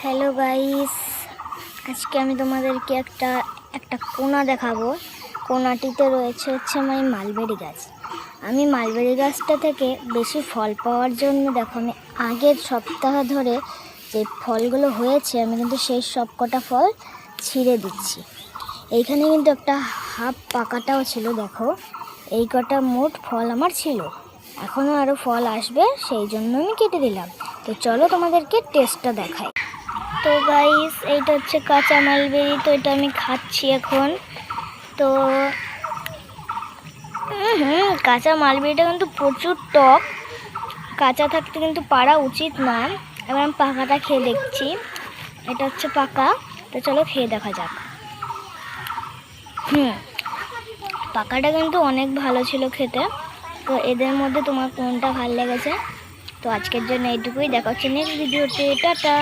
Hello guys, আজকে আমি তোমাদেরকে একটা কোণা দেখাবো। কোণাটিতে রয়েছে আমার এই মালবেরি গাছ। আমি মালবেরি গাছটা থেকে বেশি ফল পাওয়ার জন্য দেখো, আমি আগের সপ্তাহ ধরে যে ফলগুলো হয়েছে আমি কিন্তু সেই সব কটা ফল ছিঁড়ে দিচ্ছি। এইখানে কিন্তু একটা হাফ পাকাটাও ছিল, দেখো এই কটা মোট ফল আমার ছিল। এখনও আরও ফল আসবে, সেই জন্য আমি কেটে দিলাম। তো চলো তোমাদেরকে টেস্টটা দেখাই। তো গাইস, এইটা হচ্ছে কাঁচা মালবেরি। তো এটা আমি খাচ্ছি এখন। তো কাঁচা মালবেরিটা কিন্তু প্রচুর টক। কাঁচা থাকতে কিন্তু পারা উচিত না। এবার আমি পাকাটা খেয়ে দেখছি। এটা হচ্ছে পাকা। তো চলো খেয়ে দেখা যাক। পাকাটা কিন্তু অনেক ভালো ছিল খেতে। তো এদের মধ্যে তোমার কোনটা ভালো লেগেছে? তো আজকের জন্য এইটুকুই। দেখা হচ্ছে নেক্সট ভিডিওতে। টাটা।